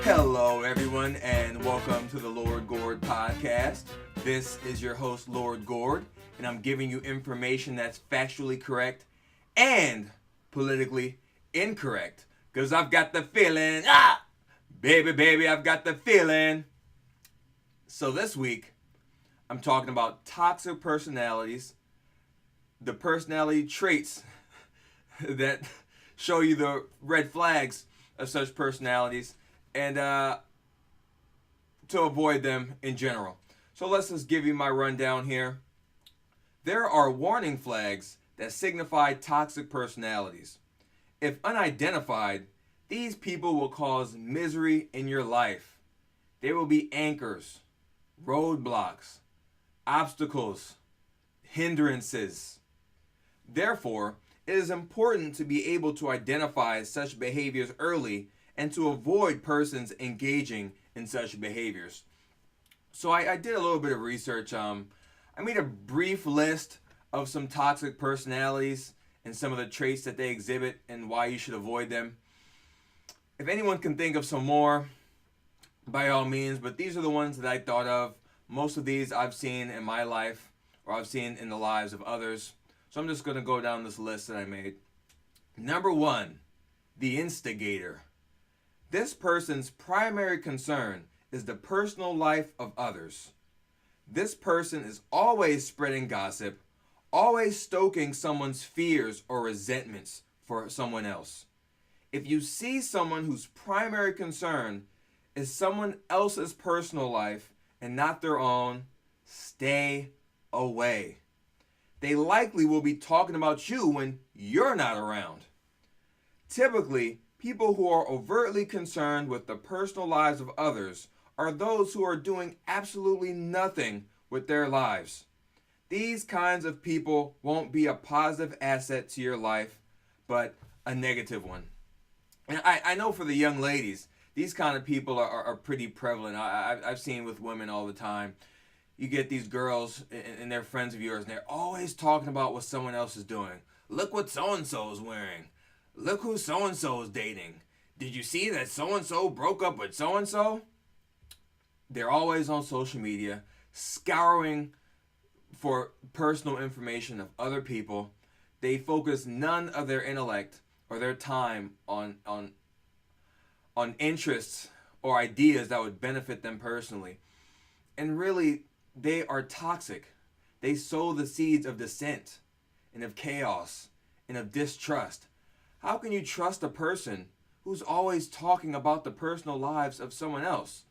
Hello, everyone, and welcome to the Lord Gord Podcast. This is your host, Lord Gord, and I'm giving you information that's factually correct and politically incorrect. Because I've got the feeling, baby, I've got the feeling. So this week, I'm talking about toxic personalities, the personality traits that show you the red flags of such personalities, and to avoid them in general. So let's just give you my rundown here. There are warning flags that signify toxic personalities. If unidentified, these people will cause misery in your life. They will be anchors, roadblocks, obstacles, hindrances. Therefore, it is important to be able to identify such behaviors early and to avoid persons engaging in such behaviors. So I did a little bit of research. I made a brief list of some toxic personalities and some of the traits that they exhibit and why you should avoid them. If anyone can think of some more, by all means, but these are the ones that I thought of. Most of these I've seen in my life, or I've seen in the lives of others. So I'm just going to go down this list that I made. Number 1, the instigator. This person's primary concern is the personal life of others. This person is always spreading gossip, always stoking someone's fears or resentments for someone else. If you see someone whose primary concern is someone else's personal life and not their own, stay away. They likely will be talking about you when you're not around. Typically, people who are overtly concerned with the personal lives of others are those who are doing absolutely nothing with their lives. These kinds of people won't be a positive asset to your life, but a negative one. And I know for the young ladies, these kind of people are pretty prevalent. I've seen with women all the time. You get these girls and they're friends of yours, and they're always talking about what someone else is doing. Look what so-and-so is wearing. Look who so-and-so is dating. Did you see that so-and-so broke up with so-and-so? They're always on social media, scouring for personal information of other people. They focus none of their intellect or their time on interests or ideas that would benefit them personally. And really, they are toxic. They sow the seeds of dissent and of chaos and of distrust. How can you trust a person who's always talking about the personal lives of someone else?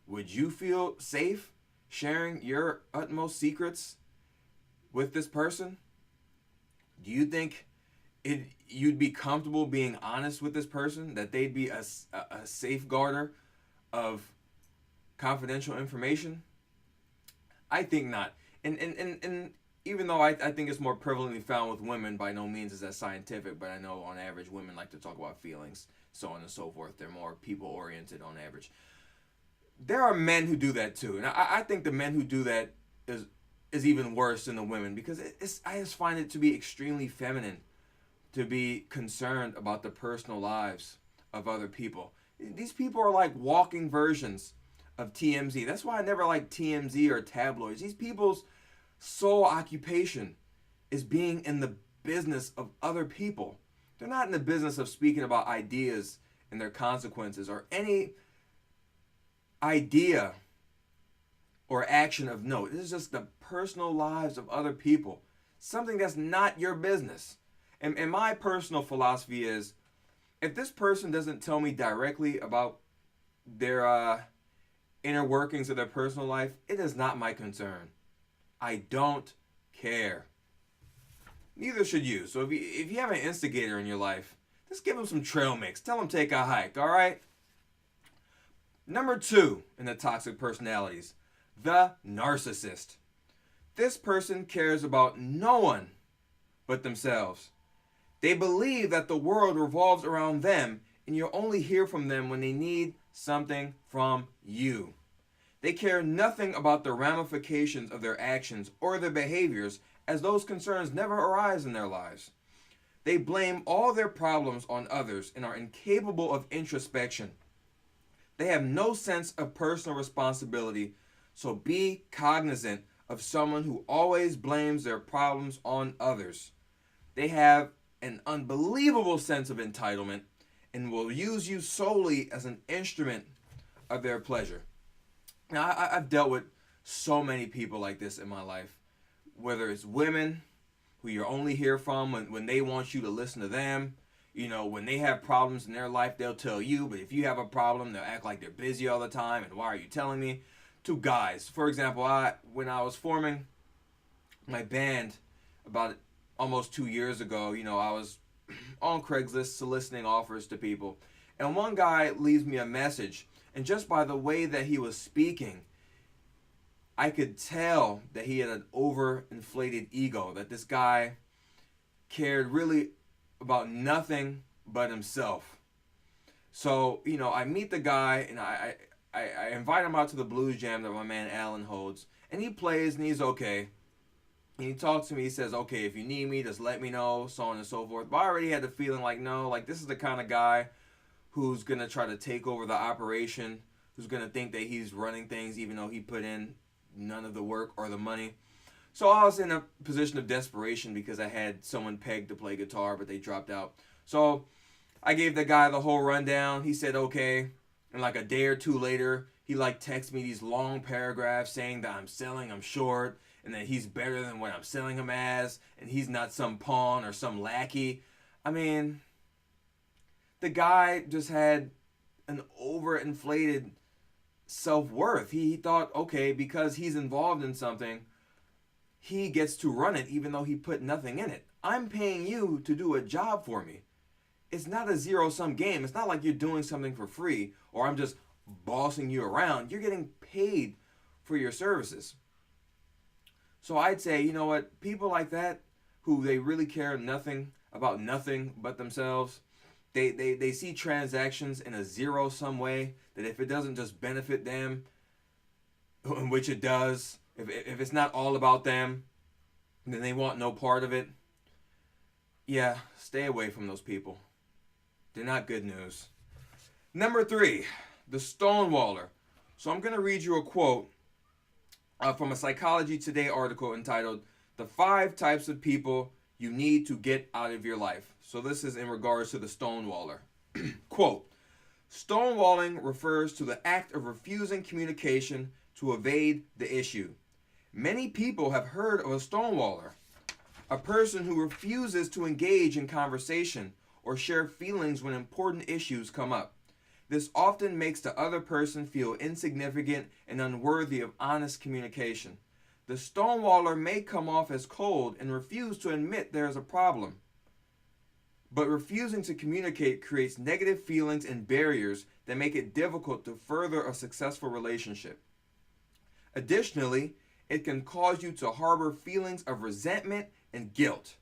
Would you feel safe sharing your utmost secrets with this person? Do you think you'd be comfortable being honest with this person? That they'd be a safeguarder of confidential information? I think not. And even though I think it's more prevalently found with women, by no means is that scientific, but I know on average women like to talk about feelings, so on and so forth. They're more people-oriented on average. There are men who do that too, and I think the men who do that is even worse than the women, because I just find it to be extremely feminine to be concerned about the personal lives of other people. These people are like walking versions of TMZ. That's why I never liked TMZ or tabloids. These people's sole occupation is being in the business of other people. They're not in the business of speaking about ideas and their consequences or any idea or action of note. This is just the personal lives of other people. Something that's not your business. And my personal philosophy is, if this person doesn't tell me directly about their inner workings of their personal life, it is not my concern. I don't care. Neither should you. So if you have an instigator in your life, just give him some trail mix. Tell him take a hike, all right? Number 2 in the toxic personalities, the narcissist. This person cares about no one but themselves. They believe that the world revolves around them, and you'll only hear from them when they need something from you. They care nothing about the ramifications of their actions or their behaviors, as those concerns never arise in their lives. They blame all their problems on others and are incapable of introspection. They have no sense of personal responsibility, so be cognizant of someone who always blames their problems on others. They have an unbelievable sense of entitlement and will use you solely as an instrument of their pleasure. Now, I've dealt with so many people like this in my life, whether it's women who you're only hear from when they want you to listen to them. You know, when they have problems in their life, they'll tell you, but if you have a problem, they'll act like they're busy all the time, and why are you telling me? To guys, for example, when I was forming my band about almost 2 years ago, I was on Craigslist soliciting offers to people, and one guy leaves me a message, and just by the way that he was speaking, I could tell that he had an overinflated ego, that this guy cared really about nothing but himself. So, I meet the guy, and I invite him out to the blues jam that my man Alan holds, and he plays, and he's okay. And he talks to me, he says, okay, if you need me, just let me know, so on and so forth. But I already had the feeling like, no, like this is the kind of guy who's going to try to take over the operation, who's going to think that he's running things even though he put in none of the work or the money. So I was in a position of desperation because I had someone pegged to play guitar, but they dropped out. So I gave the guy the whole rundown. He said, okay. And like a day or two later, he texted me these long paragraphs saying that I'm short, and that he's better than what I'm selling him as, and he's not some pawn or some lackey. I mean, the guy just had an overinflated self-worth. He thought, okay, because he's involved in something, he gets to run it even though he put nothing in it. I'm paying you to do a job for me. It's not a zero-sum game. It's not like you're doing something for free or I'm just bossing you around. You're getting paid for your services. So I'd say, you know what, people like that who they really care nothing about nothing but themselves, they see transactions in a zero-sum way, that if it doesn't just benefit them, in which it does, if it's not all about them, then they want no part of it. Yeah, stay away from those people. They're not good news. Number 3, the Stonewaller. So I'm going to read you a quote from a Psychology Today article entitled, "The 5 Types of People You Need to Get Out of Your Life." So this is in regards to the Stonewaller. Quote, "Stonewalling refers to the act of refusing communication to evade the issue. Many people have heard of a Stonewaller, a person who refuses to engage in conversation or share feelings when important issues come up. This often makes the other person feel insignificant and unworthy of honest communication. The Stonewaller may come off as cold and refuse to admit there is a problem. But refusing to communicate creates negative feelings and barriers that make it difficult to further a successful relationship. Additionally, it can cause you to harbor feelings of resentment and guilt.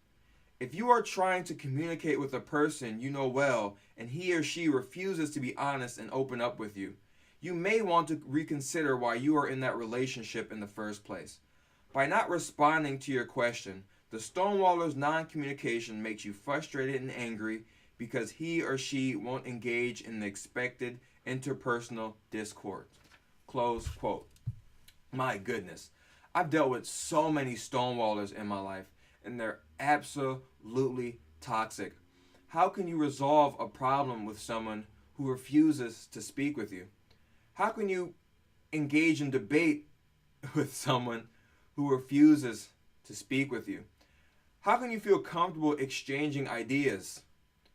If you are trying to communicate with a person you know well and he or she refuses to be honest and open up with you, you may want to reconsider why you are in that relationship in the first place. By not responding to your question, the Stonewaller's non-communication makes you frustrated and angry because he or she won't engage in the expected interpersonal discord." Close quote. My goodness. I've dealt with so many Stonewallers in my life, and they're absolutely toxic. How can you resolve a problem with someone who refuses to speak with you? How can you engage in debate with someone who refuses to speak with you? How can you feel comfortable exchanging ideas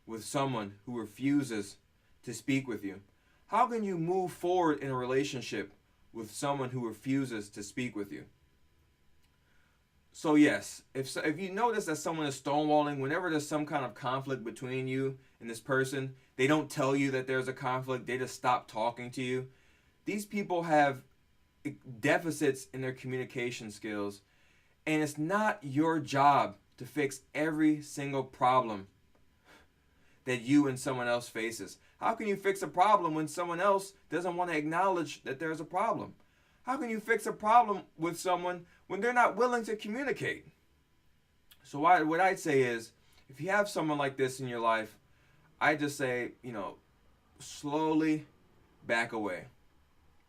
with someone who refuses to speak with you? How can you move forward in a relationship with someone who refuses to speak with you? So yes, if you notice that someone is stonewalling, whenever there's some kind of conflict between you and this person, they don't tell you that there's a conflict, they just stop talking to you. These people have deficits in their communication skills, and it's not your job to fix every single problem that you and someone else faces. How can you fix a problem when someone else doesn't want to acknowledge that there's a problem? How can you fix a problem with someone when they're not willing to communicate? So what I'd say is, if you have someone like this in your life, I just say, slowly back away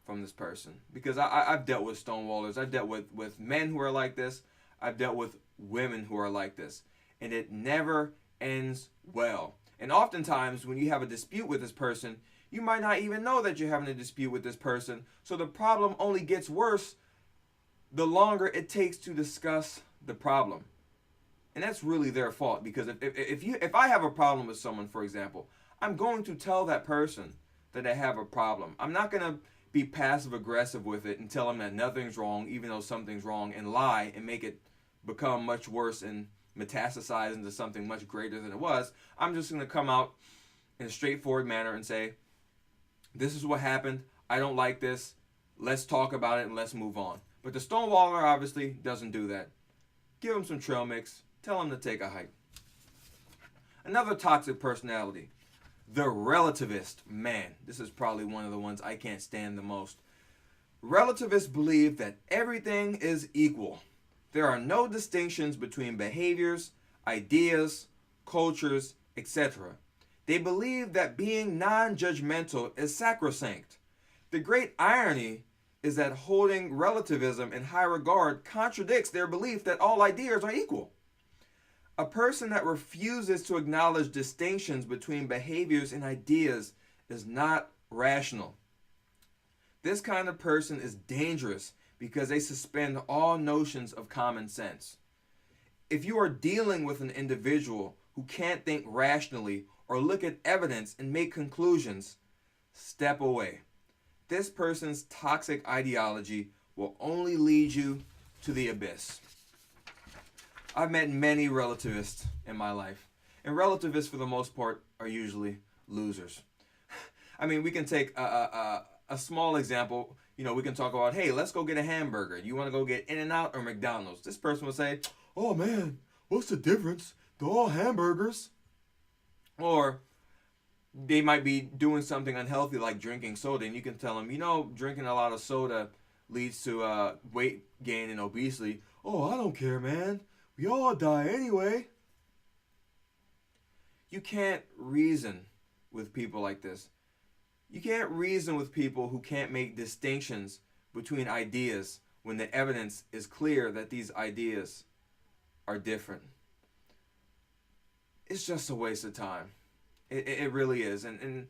from this person. Because I've dealt with stonewallers. I've dealt with men who are like this. I've dealt with women who are like this. And it never ends well. And oftentimes when you have a dispute with this person, you might not even know that you're having a dispute with this person. So the problem only gets worse the longer it takes to discuss the problem. And that's really their fault. Because if I have a problem with someone, for example, I'm going to tell that person that I have a problem. I'm not going to be passive aggressive with it and tell them that nothing's wrong, even though something's wrong, and lie and make it become much worse and metastasize into something much greater than it was. I'm just going to come out in a straightforward manner and say, this is what happened. I don't like this. Let's talk about it and let's move on. But the stonewaller obviously doesn't do that. Give him some trail mix. Tell him to take a hike. Another toxic personality, the relativist. Man, this is probably one of the ones I can't stand the most. Relativists believe that everything is equal. There are no distinctions between behaviors, ideas, cultures, etc. They believe that being non-judgmental is sacrosanct. The great irony is that holding relativism in high regard contradicts their belief that all ideas are equal. A person that refuses to acknowledge distinctions between behaviors and ideas is not rational. This kind of person is dangerous because they suspend all notions of common sense. If you are dealing with an individual who can't think rationally or look at evidence and make conclusions, step away. This person's toxic ideology will only lead you to the abyss. I've met many relativists in my life, and relativists for the most part are usually losers. I mean, we can take a small example. You know, we can talk about, hey, let's go get a hamburger. You want to go get In-N-Out or McDonald's? This person will say, oh man, what's the difference? They're all hamburgers. Or they might be doing something unhealthy like drinking soda, and you can tell them, you know, drinking a lot of soda leads to weight gain and obesity. Oh, I don't care, man. We all die anyway. You can't reason with people like this. You can't reason with people who can't make distinctions between ideas when the evidence is clear that these ideas are different. It's just a waste of time. It really is. And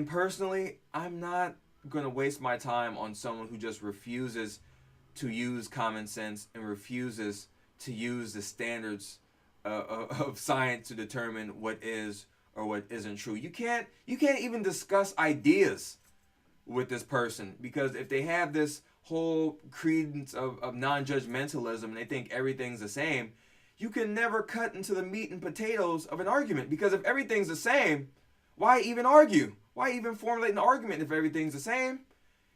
personally, I'm not going to waste my time on someone who just refuses to use common sense and refuses to use the standards of science to determine what is or what isn't true. You can't even discuss ideas with this person, because if they have this whole credence of non-judgmentalism and they think everything's the same, you can never cut into the meat and potatoes of an argument, because if everything's the same, why even argue? Why even formulate an argument if everything's the same?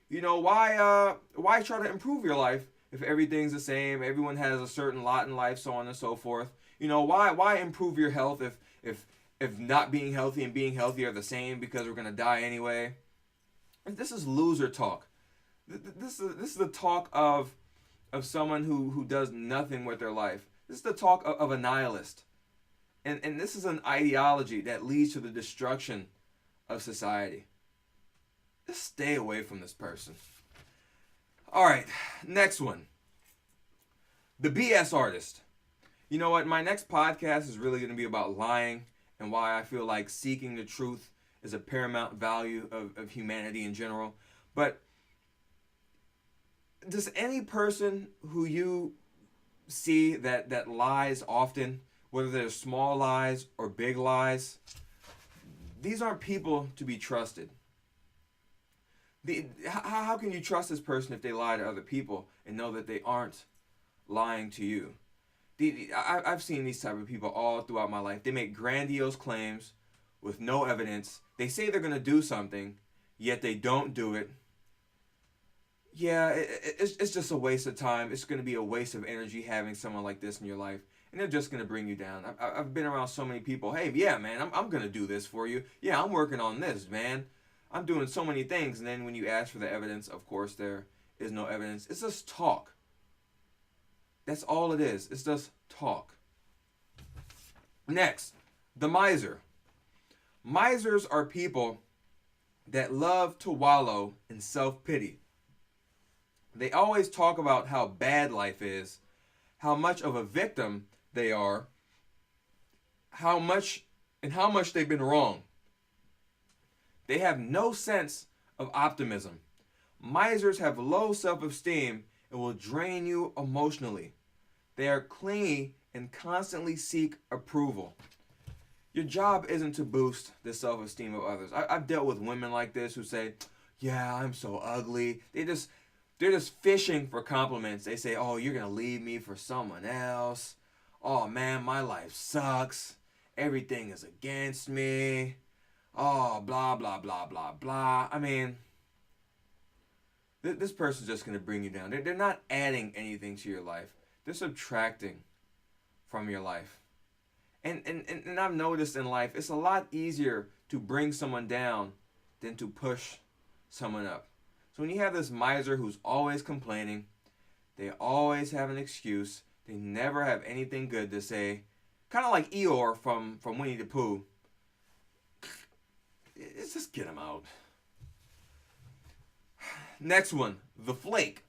You know, why try to improve your life if everything's the same? Everyone has a certain lot in life, so on and so forth. You know, why improve your health if not being healthy and being healthy are the same, because we're going to die anyway? This is loser talk. This is the talk of someone who does nothing with their life. This is the talk of a nihilist. And this is an ideology that leads to the destruction of society. Just stay away from this person. All right, next one. The BS artist. You know what? My next podcast is really going to be about lying and why I feel like seeking the truth is a paramount value of humanity in general. But does any person who you see that lies often, whether they're small lies or big lies, these aren't people to be trusted. How can you trust this person if they lie to other people and know that they aren't lying to you? I've seen these type of people all throughout my life. They make grandiose claims with no evidence. They say they're going to do something, yet they don't do it. Yeah, it's just a waste of time. It's going to be a waste of energy having someone like this in your life. And they're just going to bring you down. I've been around so many people. Hey, yeah, man, I'm going to do this for you. Yeah, I'm working on this, man. I'm doing so many things. And then when you ask for the evidence, of course, there is no evidence. It's just talk. That's all it is. It's just talk. Next, the miser. Misers are people that love to wallow in self-pity. They always talk about how bad life is, how much of a victim they are, how much they've been wrong. They have no sense of optimism. Misers have low self-esteem and will drain you emotionally. They are clingy and constantly seek approval. Your job isn't to boost the self-esteem of others. I've dealt with women like this who say, "Yeah, I'm so ugly." They're just fishing for compliments. They say, "Oh, you're gonna leave me for someone else. Oh man, my life sucks. Everything is against me. Oh, blah blah blah blah blah." I mean, this person's just gonna bring you down. They're not adding anything to your life. They're subtracting from your life. And I've noticed in life, it's a lot easier to bring someone down than to push someone up. So when you have this miser who's always complaining, they always have an excuse, they never have anything good to say, kind of like Eeyore from Winnie the Pooh, it's just get him out. Next one, the Flake.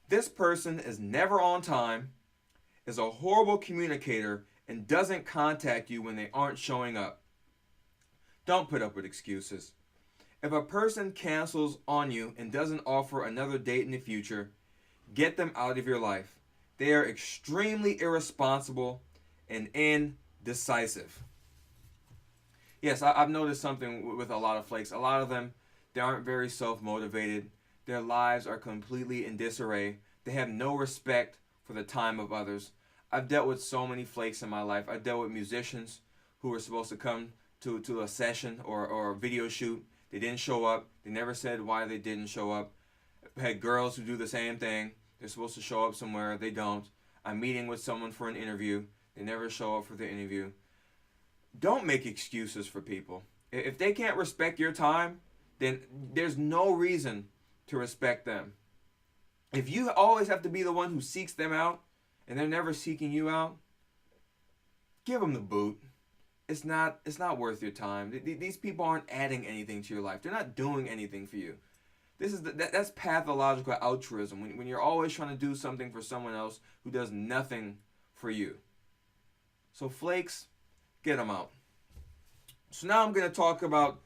This person is never on time, is a horrible communicator, and doesn't contact you when they aren't showing up. Don't put up with excuses. If a person cancels on you and doesn't offer another date in the future, get them out of your life. They are extremely irresponsible and indecisive. Yes, I've noticed something with a lot of flakes. A lot of them, they aren't very self-motivated. Their lives are completely in disarray. They have no respect for the time of others. I've dealt with so many flakes in my life. I've dealt with musicians who were supposed to come to a session or a video shoot. They didn't show up. They never said why they didn't show up. I've had girls who do the same thing. They're supposed to show up somewhere. They don't. I'm meeting with someone for an interview. They never show up for the interview. Don't make excuses for people. If they can't respect your time, then there's no reason to respect them. If you always have to be the one who seeks them out and they're never seeking you out, give them the boot. It's not worth your time. These people aren't adding anything to your life. They're not doing anything for you. That's pathological altruism. When you're always trying to do something for someone else who does nothing for you. So flakes, get them out. So now I'm going to talk about,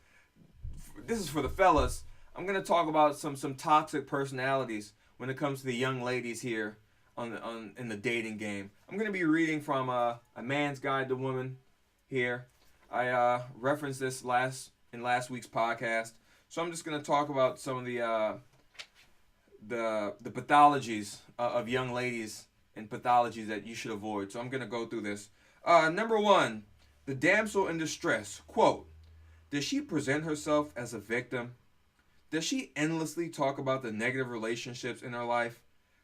this is for the fellas, I'm going to talk about some toxic personalities when it comes to the young ladies here in the dating game. I'm going to be reading from A Man's Guide to Woman here. I referenced this in last week's podcast. So I'm just going to talk about some of the pathologies of young ladies and pathologies that you should avoid. So I'm going to go through this. Number 1, the damsel in distress. Quote, does she present herself as a victim? Does she endlessly talk about the negative relationships in her life?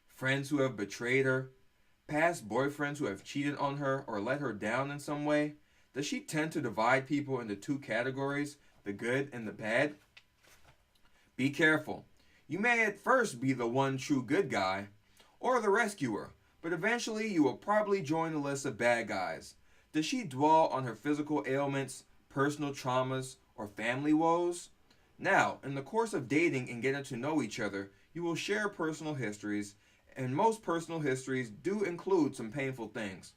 Friends who have betrayed her? Past boyfriends who have cheated on her or let her down in some way? Does she tend to divide people into 2 categories, the good and the bad? Be careful. You may at first be the one true good guy or the rescuer, but eventually you will probably join the list of bad guys. Does she dwell on her physical ailments, personal traumas, or family woes? Now, in the course of dating and getting to know each other, you will share personal histories, and most personal histories do include some painful things.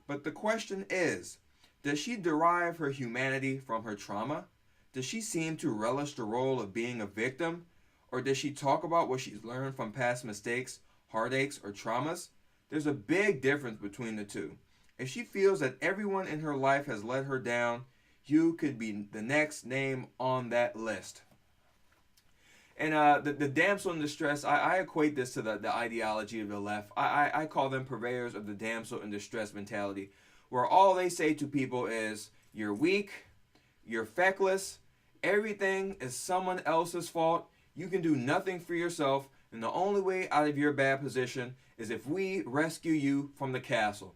But the question is, does she derive her humanity from her trauma? Does she seem to relish the role of being a victim? Or does she talk about what she's learned from past mistakes, heartaches, or traumas? There's a big difference between the two. If she feels that everyone in her life has let her down, you could be the next name on that list. And the damsel in distress, I equate this to the ideology of the left. I call them purveyors of the damsel in distress mentality, where all they say to people is, you're weak, you're feckless, everything is someone else's fault, you can do nothing for yourself, and the only way out of your bad position is if we rescue you from the castle.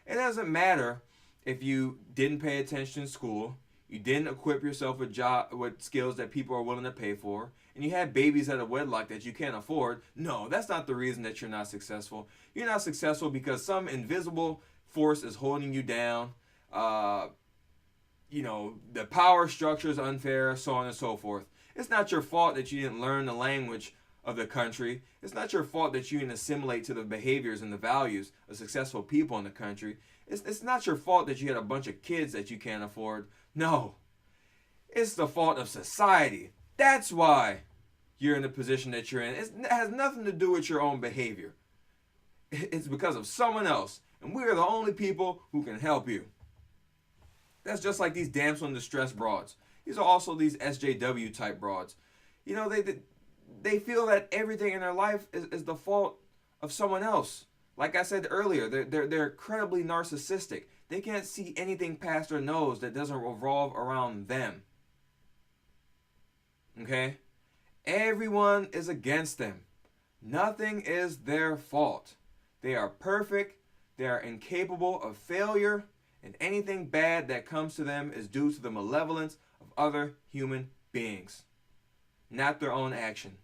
It doesn't matter if you didn't pay attention in school, you didn't equip yourself with skills that people are willing to pay for, and you had babies out of wedlock that you can't afford. No, that's not the reason that you're not successful. You're not successful because some invisible force is holding you down. The power structure is unfair, so on and so forth. It's not your fault that you didn't learn the language of the country. It's not your fault that you didn't assimilate to the behaviors and the values of successful people in the country. It's not your fault that you had a bunch of kids that you can't afford. No. It's the fault of society. That's why you're in the position that you're in. It has nothing to do with your own behavior. It's because of someone else. And we are the only people who can help you. That's just like these damsel in distress broads. These are also these SJW type broads. You know, they feel that everything in their life is the fault of someone else. Like I said earlier, they're incredibly narcissistic. They can't see anything past their nose that doesn't revolve around them. Okay? Everyone is against them. Nothing is their fault. They are perfect. They are incapable of failure. And anything bad that comes to them is due to the malevolence of other human beings, not their own action.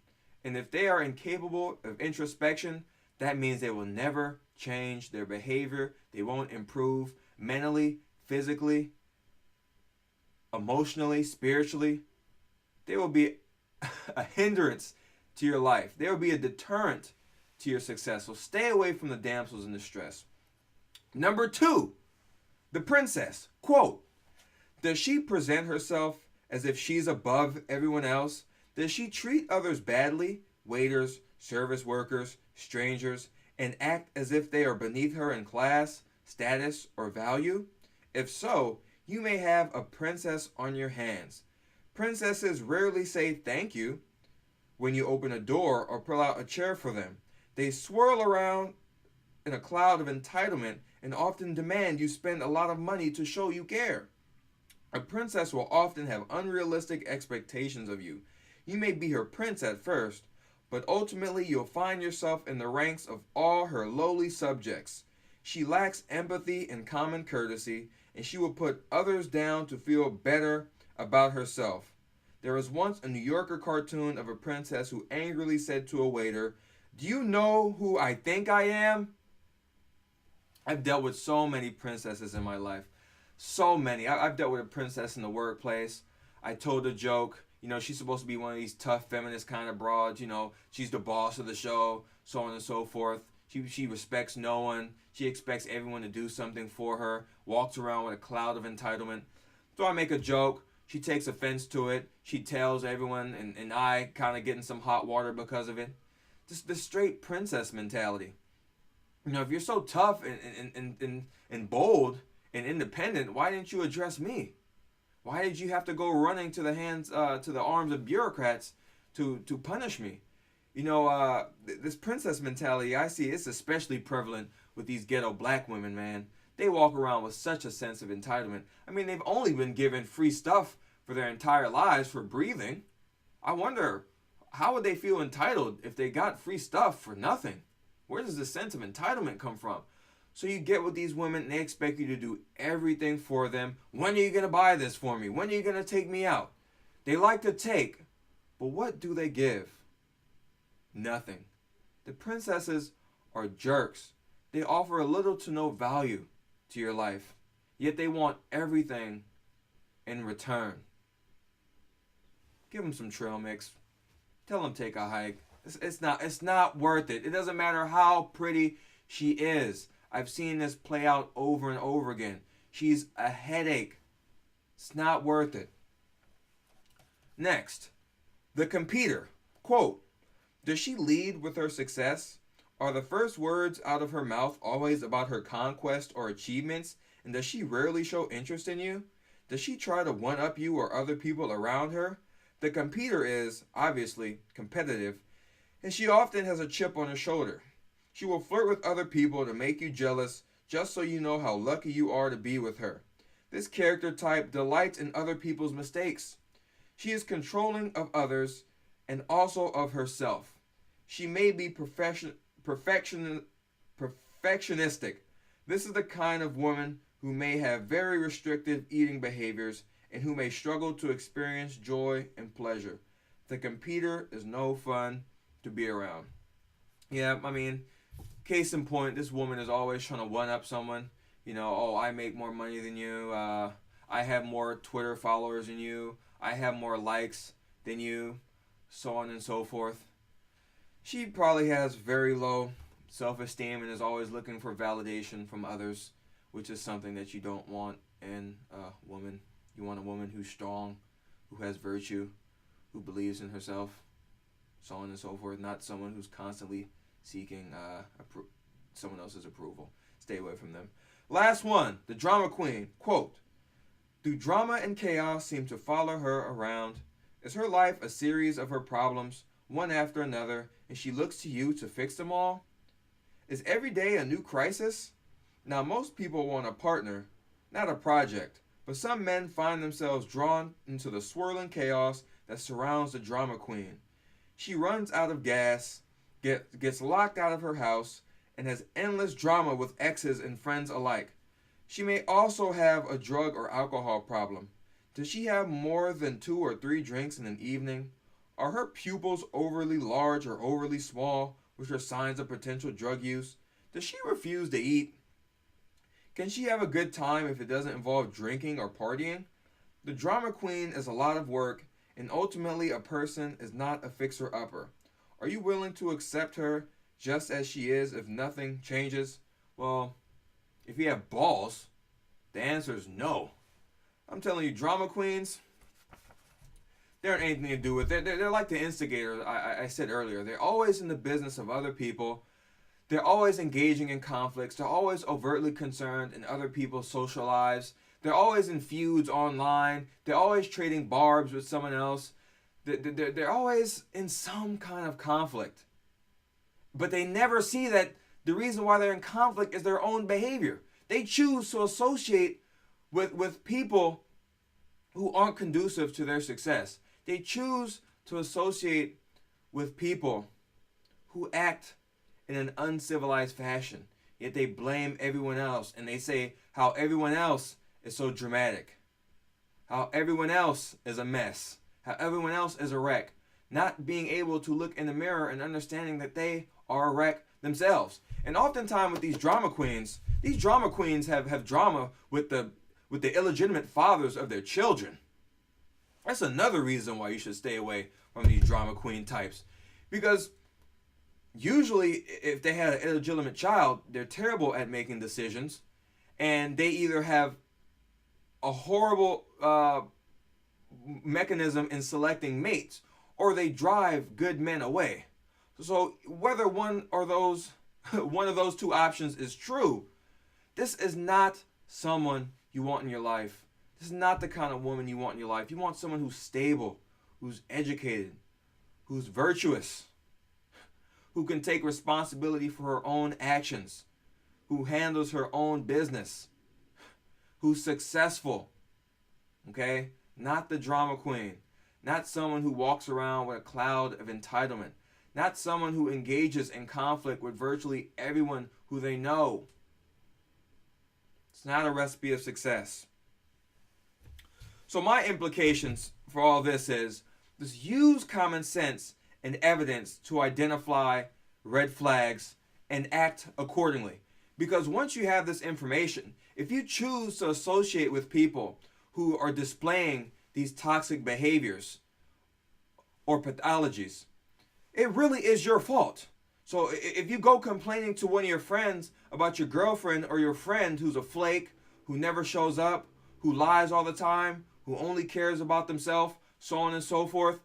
And if they are incapable of introspection, that means they will never change their behavior. They won't improve mentally, physically, emotionally, spiritually. They will be a hindrance to your life. They will be a deterrent to your success. So stay away from the damsels in distress. Number 2, the princess. Quote, does she present herself as if she's above everyone else? Does she treat others badly, waiters, service workers, strangers, and act as if they are beneath her in class, status, or value? If so, you may have a princess on your hands. Princesses rarely say thank you when you open a door or pull out a chair for them. They swirl around in a cloud of entitlement and often demand you spend a lot of money to show you care. A princess will often have unrealistic expectations of you. You may be her prince at first, but ultimately you'll find yourself in the ranks of all her lowly subjects. She lacks empathy and common courtesy, and she will put others down to feel better about herself. There was once a New Yorker cartoon of a princess who angrily said to a waiter, "Do you know who I think I am?" I've dealt with so many princesses in my life. So many. I've dealt with a princess in the workplace. I told a joke. You know, she's supposed to be one of these tough feminist kind of broads. You know, she's the boss of the show, so on and so forth. She respects no one. She expects everyone to do something for her. Walks around with a cloud of entitlement. So I make a joke. She takes offense to it. She tells everyone, and I kind of get in some hot water because of it. Just the straight princess mentality. You know, if you're so tough and bold and independent, why didn't you address me? Why did you have to go running to the arms of bureaucrats to punish me? You know, this princess mentality I see, it's especially prevalent with these ghetto black women, man. They walk around with such a sense of entitlement. I mean, they've only been given free stuff for their entire lives for breathing. I wonder, how would they feel entitled if they got free stuff for nothing? Where does this sense of entitlement come from? So you get with these women and they expect you to do everything for them. When are you going to buy this for me? When are you going to take me out? They like to take, but what do they give? Nothing. The princesses are jerks. They offer a little to no value to your life, yet they want everything in return. Give them some trail mix. Tell them take a hike. It's not worth it. It doesn't matter how pretty she is. I've seen this play out over and over again. She's a headache. It's not worth it. Next, the competitor. Quote, does she lead with her success? Are the first words out of her mouth always about her conquest or achievements? And does she rarely show interest in you? Does she try to one-up you or other people around her? The competitor is, obviously, competitive, and she often has a chip on her shoulder. She will flirt with other people to make you jealous just so you know how lucky you are to be with her. This character type delights in other people's mistakes. She is controlling of others and also of herself. She may be perfectionistic. This is the kind of woman who may have very restrictive eating behaviors and who may struggle to experience joy and pleasure. The competitor is no fun to be around. Yeah, I mean, case in point, this woman is always trying to one-up someone. You know, oh, I make more money than you. I have more Twitter followers than you. I have more likes than you, so on and so forth. She probably has very low self-esteem and is always looking for validation from others, which is something that you don't want in a woman. You want a woman who's strong, who has virtue, who believes in herself, so on and so forth, not someone who's constantly seeking someone else's approval. Stay away from them. Last one, the drama queen. Quote, "Do drama and chaos seem to follow her around? Is her life a series of her problems, one after another, and she looks to you to fix them all? Is every day a new crisis? Now, most people want a partner, not a project, but some men find themselves drawn into the swirling chaos that surrounds the drama queen. She runs out of gas, gets locked out of her house, and has endless drama with exes and friends alike. She may also have a drug or alcohol problem. Does she have more than 2 or 3 drinks in an evening? Are her pupils overly large or overly small, which are signs of potential drug use? Does she refuse to eat? Can she have a good time if it doesn't involve drinking or partying? The drama queen is a lot of work, and ultimately a person is not a fixer-upper. Are you willing to accept her just as she is if nothing changes? Well, if you have balls, the answer is no. I'm telling you, drama queens, they aren't anything to do with it. They're like the instigator I said earlier. They're always in the business of other people. They're always engaging in conflicts. They're always overtly concerned in other people's social lives. They're always in feuds online. They're always trading barbs with someone else. They're always in some kind of conflict. But they never see that the reason why they're in conflict is their own behavior. They choose to associate with people who aren't conducive to their success. They choose to associate with people who act in an uncivilized fashion. Yet they blame everyone else, and they say how everyone else is so dramatic, how everyone else is a mess, how everyone else is a wreck, not being able to look in the mirror and understanding that they are a wreck themselves. And oftentimes with these drama queens have drama with the illegitimate fathers of their children. That's another reason why you should stay away from these drama queen types. Because usually if they had an illegitimate child, they're terrible at making decisions, and they either have a horrible mechanism in selecting mates, or they drive good men away. So whether one of those two options is true, this is not someone you want in your life. This is not the kind of woman you want in your life. You want someone who's stable, who's educated, who's virtuous, who can take responsibility for her own actions, who handles her own business, who's successful. Okay? Not the drama queen. Not someone who walks around with a cloud of entitlement. Not someone who engages in conflict with virtually everyone who they know. It's not a recipe of success. So my implications for all this is, just use common sense and evidence to identify red flags and act accordingly. Because once you have this information, if you choose to associate with people who are displaying these toxic behaviors or pathologies, it really is your fault. So if you go complaining to one of your friends about your girlfriend or your friend who's a flake, who never shows up, who lies all the time, who only cares about themselves, so on and so forth,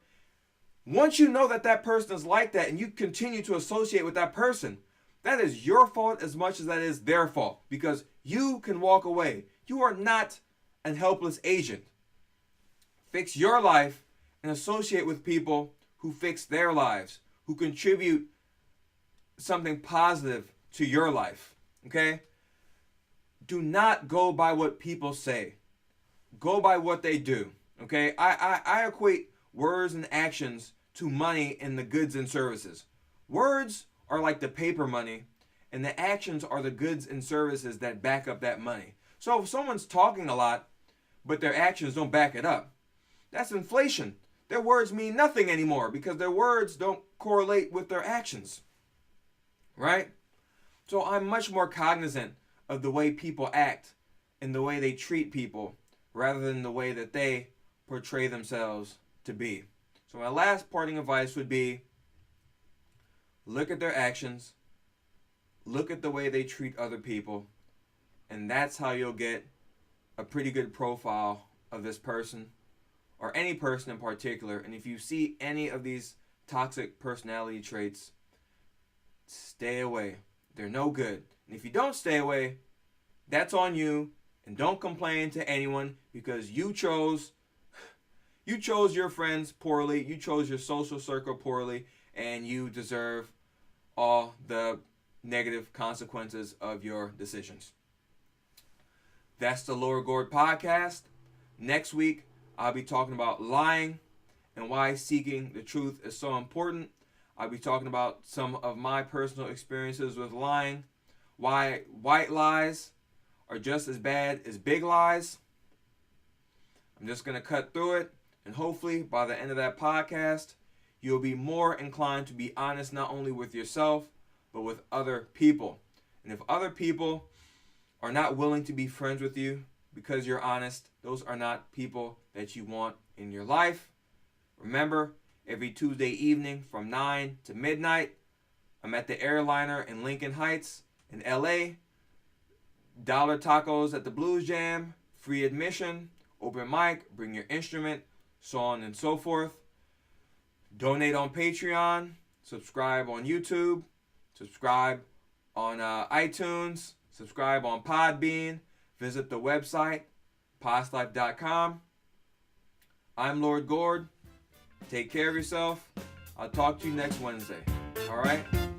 once you know that that person is like that and you continue to associate with that person, that is your fault as much as that is their fault, because you can walk away. You are not a helpless agent. Fix your life and associate with people who fix their lives, who contribute something positive to your life. Okay? Do not go by what people say. Go by what they do. Okay? I equate words and actions to money in the goods and services. Words are like the paper money, and the actions are the goods and services that back up that money. So if someone's talking a lot, but their actions don't back it up, that's inflation. Their words mean nothing anymore because their words don't correlate with their actions. Right? So I'm much more cognizant of the way people act and the way they treat people rather than the way that they portray themselves to be. So my last parting advice would be, look at their actions, look at the way they treat other people, and that's how you'll get a pretty good profile of this person, or any person in particular. And if you see any of these toxic personality traits, stay away. They're no good. And if you don't stay away, that's on you. And don't complain to anyone, because you chose your friends poorly, you chose your social circle poorly, and you deserve all the negative consequences of your decisions. That's the Lord Gord Podcast. Next week, I'll be talking about lying and why seeking the truth is so important. I'll be talking about some of my personal experiences with lying, why white lies are just as bad as big lies. I'm just going to cut through it, and hopefully by the end of that podcast, you'll be more inclined to be honest not only with yourself, but with other people. And if other people are not willing to be friends with you because you're honest, those are not people that you want in your life. Remember, every Tuesday evening from 9 to midnight, I'm at the Airliner in Lincoln Heights in LA. $1 tacos at the Blues Jam, free admission, open mic, bring your instrument, so on and so forth. Donate on Patreon, subscribe on YouTube, subscribe on iTunes, subscribe on Podbean, visit the website, postlife.com. I'm Lord Gord. Take care of yourself. I'll talk to you next Wednesday. All right?